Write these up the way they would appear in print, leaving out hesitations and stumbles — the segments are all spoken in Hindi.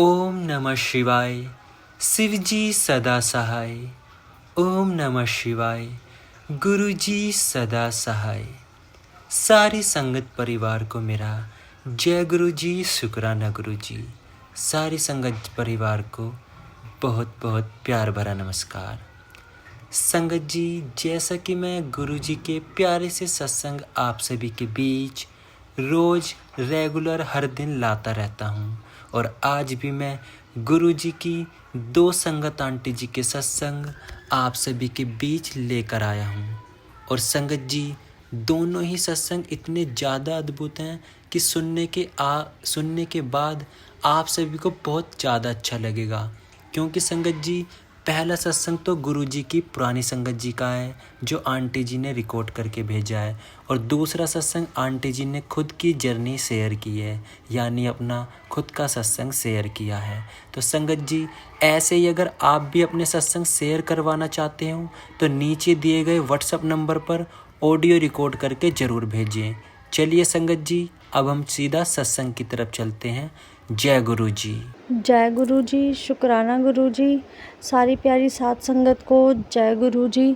ओम नमः शिवाय। शिवजी सदा सहाय। ओम नमः शिवाय। गुरुजी सदा सहाय। सारी संगत परिवार को मेरा जय गुरुजी, शुक्राना गुरुजी। सारी संगत परिवार को बहुत बहुत प्यार भरा नमस्कार। संगत जी, जैसा कि मैं गुरुजी के प्यारे से सत्संग आप सभी के बीच रोज रेगुलर हर दिन लाता रहता हूँ, और आज भी मैं गुरुजी की 2 संगत आंटी जी के सत्संग आप सभी के बीच लेकर आया हूँ। और संगत जी, दोनों ही सत्संग इतने ज़्यादा अद्भुत हैं कि सुनने के बाद आप सभी को बहुत ज़्यादा अच्छा लगेगा। क्योंकि संगत जी, पहला सत्संग तो गुरुजी की पुरानी संगत जी का है जो आंटी जी ने रिकॉर्ड करके भेजा है, और दूसरा सत्संग आंटी जी ने खुद की जर्नी शेयर की है, यानी अपना खुद का सत्संग शेयर किया है। तो संगत जी, ऐसे ही अगर आप भी अपने सत्संग शेयर करवाना चाहते हो तो नीचे दिए गए व्हाट्सएप नंबर पर ऑडियो रिकॉर्ड करके ज़रूर भेजें। चलिए संगत जी, अब हम सीधा सत्संग की तरफ चलते हैं। जय गुरु जी। जय गुरु जी, शुक्राना गुरु जी। सारी प्यारी साध संगत को जय गुरु जी।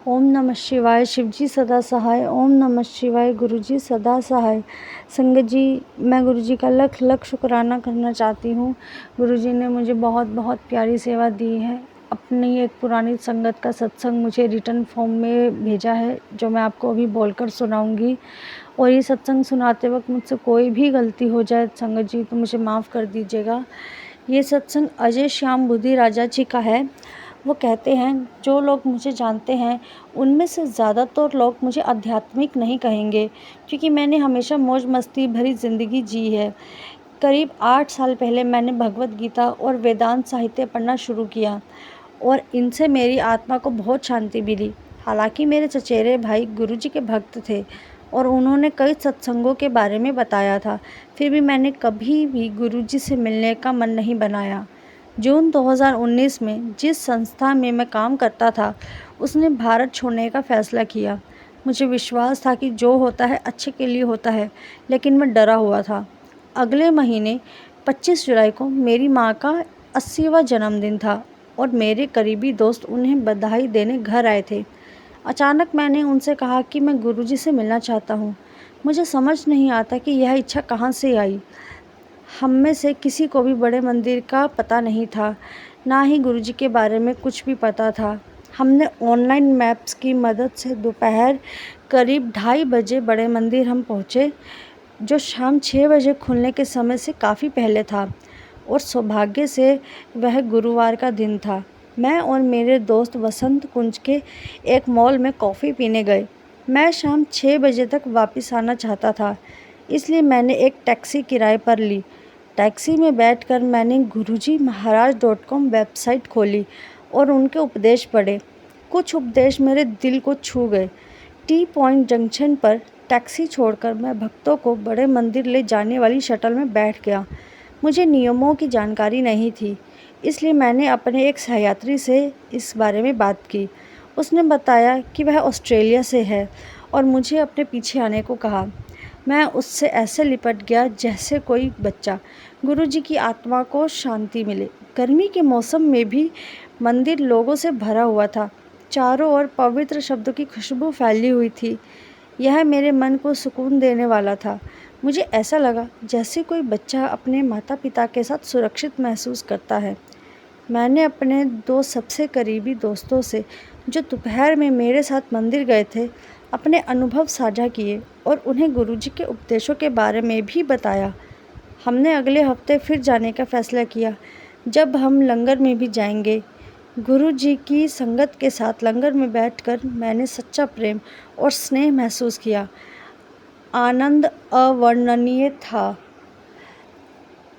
ओम नमः शिवाय। शिवजी सदा सहाय। ओम नमः शिवाय। गुरु जी सदा सहाय। संगत जी, मैं गुरु जी का लख लख शुक्राना करना चाहती हूँ। गुरु जी ने मुझे बहुत बहुत प्यारी सेवा दी है। अपनी एक पुरानी संगत का सत्संग मुझे रिटर्न फॉर्म में भेजा है, जो मैं आपको अभी बोलकर सुनाऊंगी। और ये सत्संग सुनाते वक्त मुझसे कोई भी गलती हो जाए संगत जी तो मुझे माफ़ कर दीजिएगा। ये सत्संग अजय श्याम बुद्धि राजा जी का है। वो कहते हैं, जो लोग मुझे जानते हैं उनमें से ज़्यादातर लोग मुझे आध्यात्मिक नहीं कहेंगे, क्योंकि मैंने हमेशा मौज मस्ती भरी ज़िंदगी जी है। करीब 8 साल पहले मैंने भगवत गीता और वेदांत साहित्य पढ़ना शुरू किया, और इनसे मेरी आत्मा को बहुत शांति मिली। हालांकि मेरे चचेरे भाई गुरुजी के भक्त थे और उन्होंने कई सत्संगों के बारे में बताया था, फिर भी मैंने कभी भी गुरुजी से मिलने का मन नहीं बनाया। जून 2019 में जिस संस्था में मैं काम करता था उसने भारत छोड़ने का फ़ैसला किया। मुझे विश्वास था कि जो होता है अच्छे के लिए होता है, लेकिन मैं डरा हुआ था। अगले महीने 25 जुलाई को मेरी माँ का 80वां जन्मदिन था और मेरे करीबी दोस्त उन्हें बधाई देने घर आए थे। अचानक मैंने उनसे कहा कि मैं गुरुजी से मिलना चाहता हूँ। मुझे समझ नहीं आता कि यह इच्छा कहाँ से आई। हम में से किसी को भी बड़े मंदिर का पता नहीं था, ना ही गुरुजी के बारे में कुछ भी पता था। हमने ऑनलाइन मैप्स की मदद से दोपहर करीब 2:30 बजे बड़े मंदिर हम पहुँचे, जो शाम 6 बजे खुलने के समय से काफ़ी पहले था, और सौभाग्य से वह गुरुवार का दिन था। मैं और मेरे दोस्त वसंत कुंज के एक मॉल में कॉफ़ी पीने गए। मैं शाम 6 बजे तक वापस आना चाहता था, इसलिए मैंने एक टैक्सी किराए पर ली। टैक्सी में बैठकर मैंने gurujimaharaj.com वेबसाइट खोली और उनके उपदेश पढ़े। कुछ उपदेश मेरे दिल को छू गए। टी पॉइंट जंक्शन पर टैक्सी छोड़कर मैं भक्तों को बड़े मंदिर ले जाने वाली शटल में बैठ गया। मुझे नियमों की जानकारी नहीं थी, इसलिए मैंने अपने एक सहयात्री से इस बारे में बात की। उसने बताया कि वह ऑस्ट्रेलिया से है और मुझे अपने पीछे आने को कहा। मैं उससे ऐसे लिपट गया जैसे कोई बच्चा। गुरुजी की आत्मा को शांति मिले। गर्मी के मौसम में भी मंदिर लोगों से भरा हुआ था। चारों ओर पवित्र शब्दों की खुशबू फैली हुई थी। यह मेरे मन को सुकून देने वाला था। मुझे ऐसा लगा जैसे कोई बच्चा अपने माता पिता के साथ सुरक्षित महसूस करता है। मैंने अपने 2 सबसे करीबी दोस्तों से, जो दोपहर में मेरे साथ मंदिर गए थे, अपने अनुभव साझा किए और उन्हें गुरुजी के उपदेशों के बारे में भी बताया। हमने अगले हफ्ते फिर जाने का फ़ैसला किया, जब हम लंगर में भी जाएंगे। गुरुजी की संगत के साथ लंगर में बैठकर मैंने सच्चा प्रेम और स्नेह महसूस किया। आनंद अवर्णनीय था।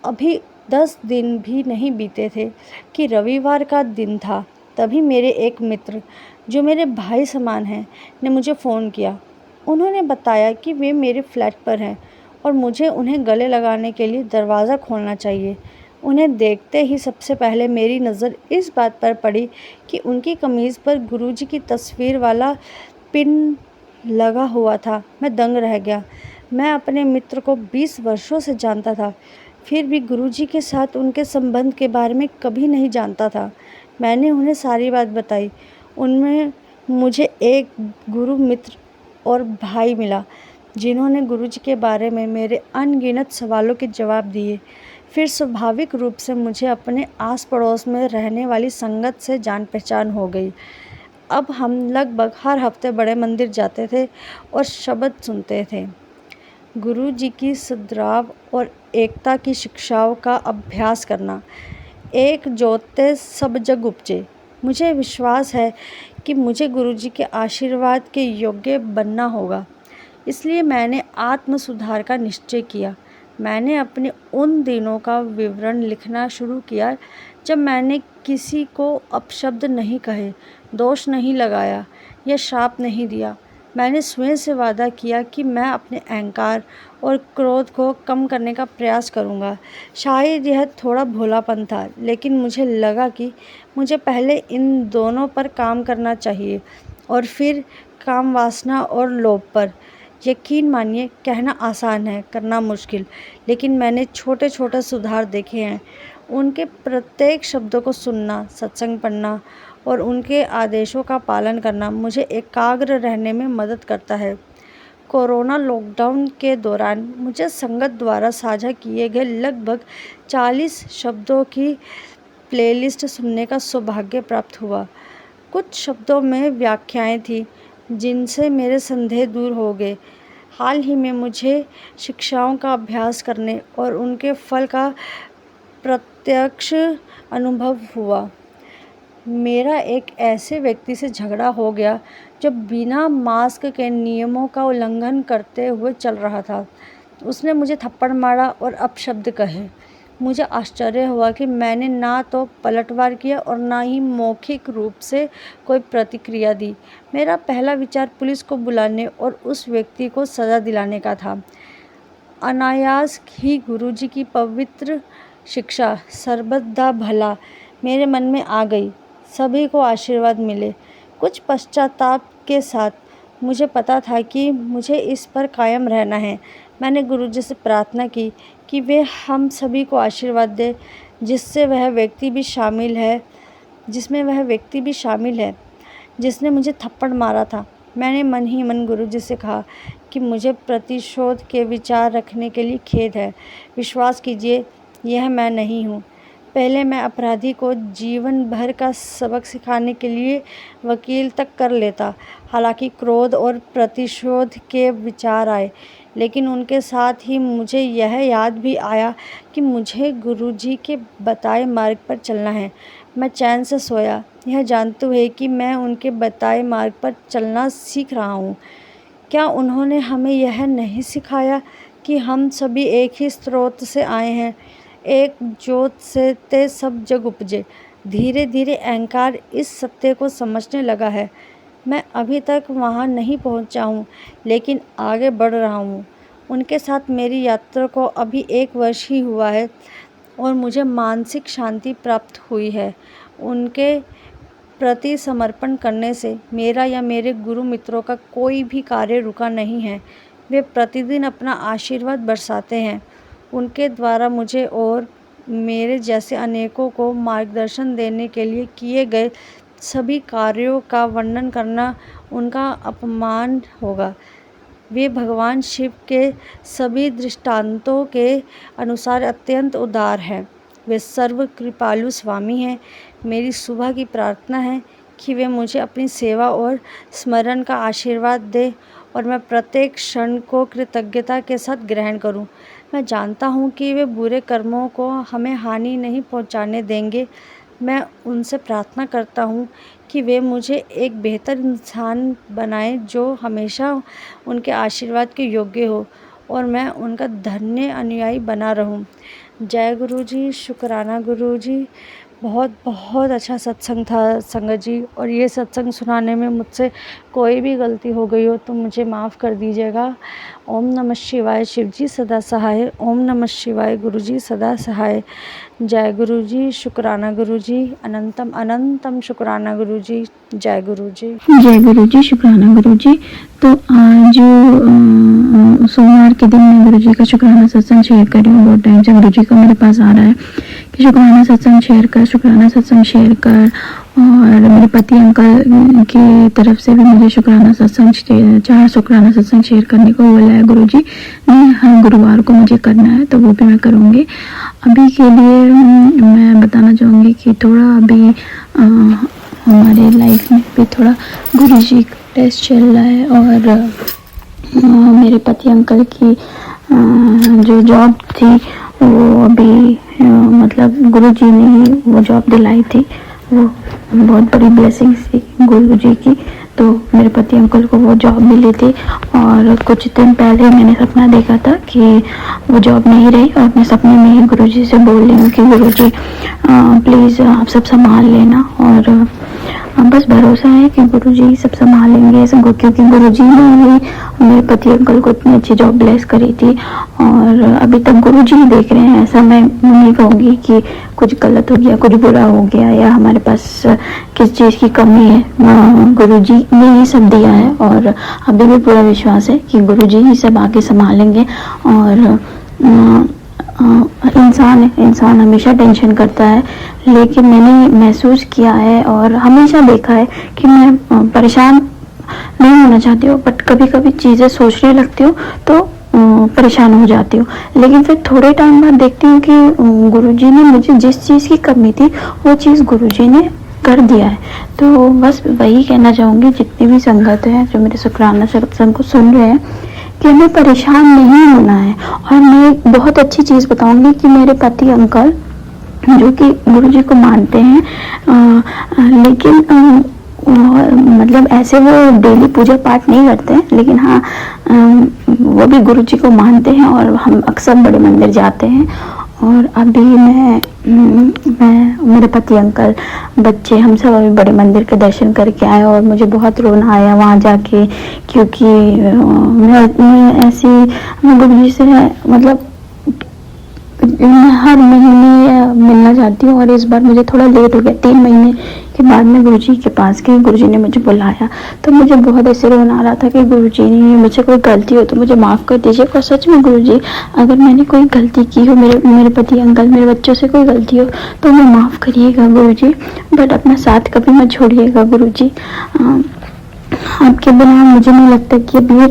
अभी 10 दिन भी नहीं बीते थे कि रविवार का दिन था। तभी मेरे एक मित्र, जो मेरे भाई समान हैं, ने मुझे फ़ोन किया। उन्होंने बताया कि वे मेरे फ्लैट पर हैं और मुझे उन्हें गले लगाने के लिए दरवाज़ा खोलना चाहिए। उन्हें देखते ही सबसे पहले मेरी नज़र इस बात पर पड़ी कि उनकी कमीज़ पर गुरुजी की तस्वीर वाला पिन लगा हुआ था। मैं दंग रह गया। मैं अपने मित्र को 20 वर्षों से जानता था, फिर भी गुरुजी के साथ उनके संबंध के बारे में कभी नहीं जानता था। मैंने उन्हें सारी बात बताई। उनमें मुझे एक गुरु मित्र और भाई मिला जिन्होंने गुरुजी के बारे में मेरे अनगिनत सवालों के जवाब दिए। फिर स्वाभाविक रूप से मुझे अपने आस पड़ोस में रहने वाली संगत से जान पहचान हो गई। अब हम लगभग हर हफ्ते बड़े मंदिर जाते थे और शब्द सुनते थे। गुरुजी की सद्भाव और एकता की शिक्षाओं का अभ्यास करना। एक जोते सब जग उपजे। मुझे विश्वास है कि मुझे गुरुजी के आशीर्वाद के योग्य बनना होगा, इसलिए मैंने आत्म सुधार का निश्चय किया। मैंने अपने उन दिनों का विवरण लिखना शुरू किया जब मैंने किसी को अपशब्द नहीं कहे, दोष नहीं लगाया या श्राप नहीं दिया। मैंने स्वयं से वादा किया कि मैं अपने अहंकार और क्रोध को कम करने का प्रयास करूंगा। शायद यह थोड़ा भोलापन था, लेकिन मुझे लगा कि मुझे पहले इन दोनों पर काम करना चाहिए और फिर काम वासना और लोभ पर। यकीन मानिए, कहना आसान है, करना मुश्किल, लेकिन मैंने छोटे छोटे सुधार देखे हैं। उनके प्रत्येक शब्दों को सुनना, सत्संग पढ़ना और उनके आदेशों का पालन करना मुझे एकाग्र रहने में मदद करता है। कोरोना लॉकडाउन के दौरान मुझे संगत द्वारा साझा किए गए लगभग 40 शब्दों की प्लेलिस्ट सुनने का सौभाग्य प्राप्त हुआ। कुछ शब्दों में व्याख्याएं थी जिनसे मेरे संदेह दूर हो गए। हाल ही में मुझे शिक्षाओं का अभ्यास करने और उनके फल का प्रत्यक्ष अनुभव हुआ। मेरा एक ऐसे व्यक्ति से झगड़ा हो गया जो बिना मास्क के नियमों का उल्लंघन करते हुए चल रहा था। उसने मुझे थप्पड़ मारा और अपशब्द कहे। मुझे आश्चर्य हुआ कि मैंने ना तो पलटवार किया और ना ही मौखिक रूप से कोई प्रतिक्रिया दी। मेरा पहला विचार पुलिस को बुलाने और उस व्यक्ति को सज़ा दिलाने का था। अनायास ही गुरुजी की पवित्र शिक्षा सर्वदा भला मेरे मन में आ गई। सभी को आशीर्वाद मिले। कुछ पश्चाताप के साथ मुझे पता था कि मुझे इस पर कायम रहना है। मैंने गुरुजी से प्रार्थना की कि वे हम सभी को आशीर्वाद दे जिसमें वह व्यक्ति भी शामिल है जिसने मुझे थप्पड़ मारा था। मैंने मन ही मन गुरुजी से कहा कि मुझे प्रतिशोध के विचार रखने के लिए खेद है। विश्वास कीजिए, यह मैं नहीं हूँ। पहले मैं अपराधी को जीवन भर का सबक सिखाने के लिए वकील तक कर लेता। हालांकि क्रोध और प्रतिशोध के विचार आए, लेकिन उनके साथ ही मुझे यह याद भी आया कि मुझे गुरुजी के बताए मार्ग पर चलना है। मैं चैन से सोया, यह जानते हुए कि मैं उनके बताए मार्ग पर चलना सीख रहा हूँ। क्या उन्होंने हमें यह नहीं सिखाया कि हम सभी एक ही स्रोत से आए हैं? एक जोत से ते सब जग उपजे। धीरे धीरे अहंकार इस सत्य को समझने लगा है। मैं अभी तक वहाँ नहीं पहुँचा हूँ, लेकिन आगे बढ़ रहा हूँ। उनके साथ मेरी यात्रा को अभी 1 वर्ष ही हुआ है और मुझे मानसिक शांति प्राप्त हुई है। उनके प्रति समर्पण करने से मेरा या मेरे गुरु मित्रों का कोई भी कार्य रुका नहीं है। वे प्रतिदिन अपना आशीर्वाद बरसाते हैं। उनके द्वारा मुझे और मेरे जैसे अनेकों को मार्गदर्शन देने के लिए किए गए सभी कार्यों का वर्णन करना उनका अपमान होगा। वे भगवान शिव के सभी दृष्टांतों के अनुसार अत्यंत उदार हैं। वे सर्व कृपालु स्वामी हैं। मेरी सुबह की प्रार्थना है कि वे मुझे अपनी सेवा और स्मरण का आशीर्वाद दें और मैं प्रत्येक क्षण को कृतज्ञता के साथ ग्रहण करूं। मैं जानता हूं कि वे बुरे कर्मों को हमें हानि नहीं पहुंचाने देंगे। मैं उनसे प्रार्थना करता हूं कि वे मुझे एक बेहतर इंसान बनाएं जो हमेशा उनके आशीर्वाद के योग्य हो और मैं उनका धन्य अनुयायी बना रहूं। जय गुरु जी। शुक्राना गुरु जी। बहुत बहुत अच्छा सत्संग था संगत जी, और ये सत्संग सुनाने में मुझसे कोई भी गलती हो गई हो तो मुझे माफ़ कर दीजिएगा। ओम नमः शिवाय। शिव जी सदा सहाय। ओम नमः शिवाय। गुरु जी सदा सहाय। जय गुरु जी। शुक्राना गुरु जी। अनंतम अनंतम शुक्राना गुरु जी। जय गुरु जी। जय गुरु जी। शुक्राना गुरु जी। तो आज सोमवार के दिन मैं गुरु जी का शुक्राना सत्संग शेयर कर रही हूँ। बहुत टाइम से गुरु जी का मेरे पास आ रहा है कि शुक्राना सत्संग शेयर कर, शुक्राना सत्संग शेयर कर। और मेरे पति अंकल की तरफ से भी मुझे शुक्राना सत्संग 4 शुक्राना सत्संग शेयर करने को बोला है गुरु जी ने। हर गुरुवार को मुझे करना है, तो वो भी मैं करूँगी। अभी के लिए मैं बताना चाहूँगी कि थोड़ा अभी हमारे लाइफ में भी थोड़ा गुरु जी का टेस्ट चल रहा है। और मेरे पति अंकल की जो जॉब थी वो अभी मतलब गुरु जी ने ही वो जॉब दिलाई थी। वो बहुत बड़ी ब्लेसिंग थी गुरु जी की। तो मेरे पति अंकल को वो जॉब मिली थी और कुछ दिन पहले मैंने सपना देखा था कि वो जॉब नहीं रही। और मैं सपने में ही गुरु जी से बोल रही हूँ कि गुरु जी प्लीज़ आप सब संभाल लेना। और बस भरोसा है कि गुरु जी सब संभालेंगे, क्योंकि गुरु जी ने ही मेरे पति अंकल को इतनी अच्छी जॉब ब्लेस करी थी। और अभी तक गुरु जी ही देख रहे हैं। ऐसा मैं नहीं कहूँगी कि कुछ गलत हो गया, कुछ बुरा हो गया या हमारे पास किस चीज़ की कमी है। गुरु जी ने ही सब दिया है और अभी भी पूरा विश्वास है कि गुरु जी ही सब आगे संभालेंगे। और इंसान हमेशा टेंशन करता है, लेकिन मैंने महसूस किया है और हमेशा देखा है कि मैं परेशान नहीं होना चाहती हूँ, बट कभी कभी चीज़ें सोचने लगती हूँ तो परेशान हो जाती हूँ। लेकिन फिर थोड़े टाइम बाद देखती हूँ कि गुरुजी ने मुझे जिस चीज़ की कमी थी वो चीज़ गुरुजी ने कर दिया है। तो बस वही कहना चाहूँगी जितनी भी संगत है जो मेरे शुक्राना सत्संग को सुन रहे हैं कि हमें परेशान नहीं होना है। और मैं बहुत अच्छी चीज़ बताऊँगी कि मेरे पति अंकल जो कि गुरुजी को मानते हैं, लेकिन मतलब ऐसे वो डेली पूजा पाठ नहीं करते हैं, लेकिन हाँ वो भी गुरुजी को मानते हैं और हम अक्सर बड़े मंदिर जाते हैं। और अभी मैं मेरे पति अंकल बच्चे हम सब अभी बड़े मंदिर के दर्शन करके आए और मुझे बहुत रोना आया वहाँ जाके, क्योंकि मैं ऐसी गुरुजी से मतलब हर महीने मिलना चाहती हूँ। और इस बार मुझे थोड़ा लेट हो गया, 3 महीने के बाद मैं गुरुजी के पास गई। गुरुजी ने मुझे बुलाया तो मुझे बहुत ऐसे रोना आ रहा था कि गुरुजी ने मुझसे कोई गलती हो तो मुझे माफ़ कर दीजिए। और सच में गुरुजी, अगर मैंने कोई गलती की हो, मेरे पति अंकल मेरे बच्चों से कोई गलती हो तो मैं माफ़ करिएगा गुरुजी, बट अपना साथ कभी मत छोड़िएगा गुरुजी। आपके बिना मुझे नहीं लगता कि अभी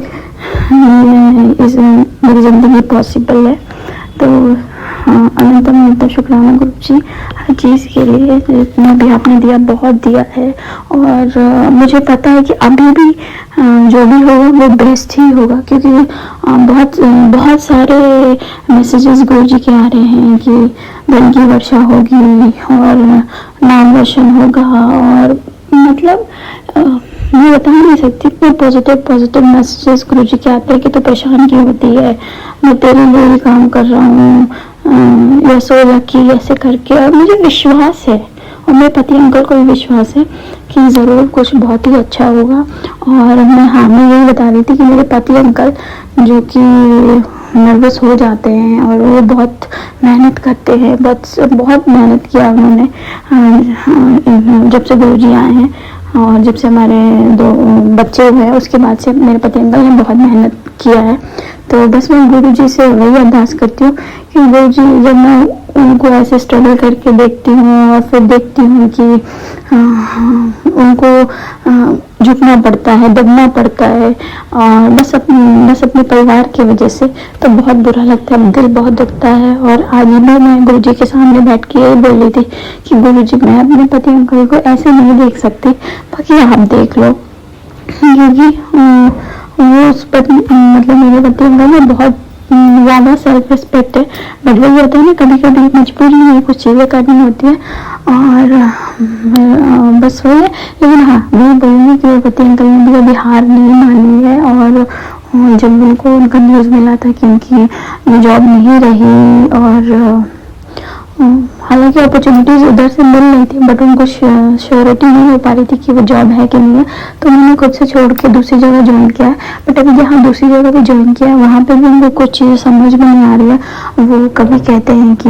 इस मेरी ज़िंदगी पॉसिबल है। तो अनंत शुक्राना गुरु जी हर चीज़ के लिए, जितना भी आपने दिया बहुत दिया है। और मुझे पता है कि अभी भी जो भी होगा वो बेस्ट ही होगा, क्योंकि बहुत सारे मैसेजेस गुरु जी के आ रहे हैं कि धन की वर्षा होगी और नाम रोशन होगा। और मतलब मैं बता नहीं सकती, इतने पॉजिटिव मैसेजेस गुरु जी के आते हैं कि तो परेशान क्यों होती है, मैं तेरे लिए ही काम कर रहा हूँ, या सो रखी ऐसे करके। और मुझे विश्वास है और मेरे पति अंकल को भी विश्वास है कि ज़रूर कुछ बहुत ही अच्छा होगा। और मैं यही बता रही थी कि मेरे पति अंकल जो कि नर्वस हो जाते हैं और वो बहुत मेहनत करते हैं, बहुत मेहनत किया उन्होंने जब से गुरु जी आए हैं और जब से हमारे 2 बच्चे हुए उसके बाद से मेरे पति अंकल ने बहुत मेहनत किया है। तो बस मैं गुरु जी से वही अरदास करती हूँ कि गुरु जी, जब मैं उनको ऐसे स्ट्रगल करके देखती हूँ और फिर देखती हूँ कि उनको झुकना पड़ता है, दबना पड़ता है और बस अपने परिवार की वजह से, तो बहुत बुरा लगता है, दिल बहुत दुखता है। और आज ही मैं गुरु जी के सामने बैठ के यही बोल रही थी कि गुरु जी, मैं अपने पति अंकल को ऐसे नहीं देख सकती, बाकी आप देख लो, क्योंकि वो उस पर मतलब मेरे पति अंकल में बहुत ज़्यादा सेल्फ रिस्पेक्ट है। बट वही होता है ना, कभी कभी मजबूरी में कुछ चीज़ें करनी होती है और बस वही है। लेकिन हाँ, वही बोलूँगी कि मेरे पति अंकल ने भी कभी हार नहीं मानी है। और जब उनका न्यूज़ मिला था कि उनकी जॉब नहीं रही और हालांकि अपॉर्चुनिटीज़ उधर से मिल रही थी, बट उनको श्योरिटी नहीं हो पा रही थी कि वो जॉब है कि नहीं है, तो उन्होंने खुद से छोड़ के दूसरी जगह ज्वाइन किया है। बट अभी जहाँ दूसरी जगह भी ज्वाइन किया है, वहाँ पे भी उनको कुछ चीज़ें समझ में नहीं आ रही है। वो कभी कहते हैं कि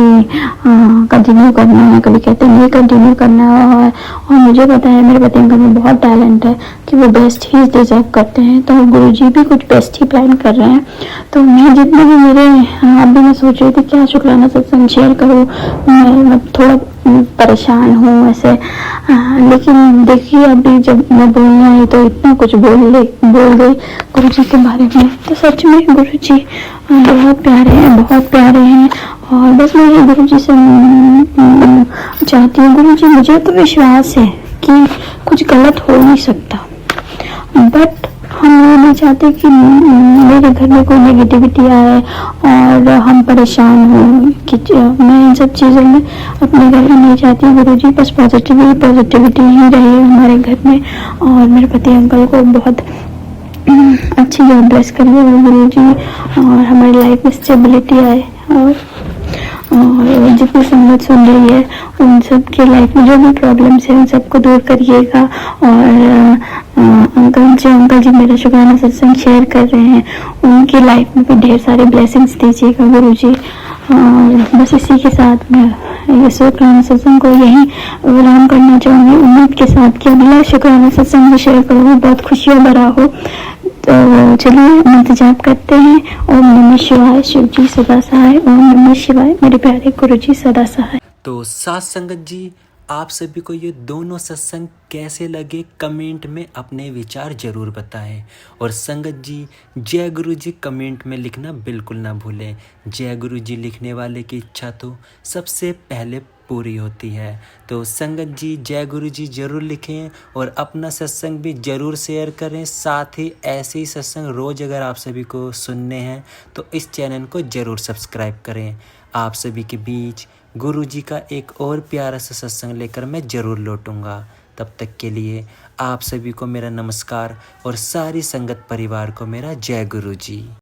कंटिन्यू करना है, कभी कहते हैं नहीं कंटिन्यू करना है। और मुझे पता है मेरे पति अंकल में बहुत टैलेंट है कि वो बेस्ट ही डिजर्व करते हैं, तो गुरुजी भी कुछ बेस्ट ही प्लान कर रहे हैं। तो मैं जितने भी मेरे अभी मैं सोच रही थी क्या शुक्राना सत्संग शेयर करूँ, मैं थोड़ा परेशान हूँ ऐसे। लेकिन देखिए अभी जब मैं बोलने आई तो इतना कुछ बोल गई गुरुजी के बारे में। तो सच में गुरुजी बहुत प्यारे हैं, बहुत प्यारे हैं। और बस मैं ये गुरुजी से चाहती हूँ, गुरुजी मुझे तो विश्वास है कि कुछ गलत हो नहीं सकता, बट हम ये नहीं चाहते कि मेरे घर में कोई नेगेटिविटी आए और हम परेशान हों कि मैं इन सब चीज़ों में अपने घर में नहीं चाहती। गुरुजी बस पॉजिटिविटी ही रहे हमारे घर में। और मेरे पति अंकल को बहुत अच्छी जॉब ब्लेस करिए गुरुजी, और हमारी लाइफ में स्टेबिलिटी आए। और जितनी संगत सुन रही है उन सब के लाइफ में जो भी प्रॉब्लम्स है उन सबको दूर करिएगा। और अंकल जी मेरा शुक्राना सत्संग शेयर कर रहे हैं, उनकी लाइफ में भी ढेर सारे ब्लेसिंग्स दीजिएगा गुरुजी। और बस इसी के साथ मैं ये शुक्राना सत्संग को यहीं विराम करना चाहूँगी, उम्मीद के साथ कि अगला शुक्राना सत्संग शेयर करूँगी बहुत खुशियों भरा हो। तो चलिए हम इंतजार करते हैं। ओम नमः शिवाय, शिव जी सदा सहाय। ओम नमः शिवाय, मेरे प्यारे गुरु जी सदा सहाय। तो साथ संगत जी, आप सभी को ये दोनों सत्संग कैसे लगे कमेंट में अपने विचार जरूर बताएं। और संगत जी जय गुरु जी कमेंट में लिखना बिल्कुल ना भूलें। जय गुरु जी लिखने वाले की इच्छा तो सबसे पहले पूरी होती है। तो संगत जी जय गुरु जी जरूर लिखें और अपना सत्संग भी जरूर शेयर करें। साथ ही ऐसे ही सत्संग रोज़ अगर आप सभी को सुनने हैं तो इस चैनल को जरूर सब्सक्राइब करें। आप सभी के बीच गुरु जी का एक और प्यारा सा सत्संग लेकर मैं ज़रूर लौटूंगा। तब तक के लिए आप सभी को मेरा नमस्कार और सारी संगत परिवार को मेरा जय गुरु जी।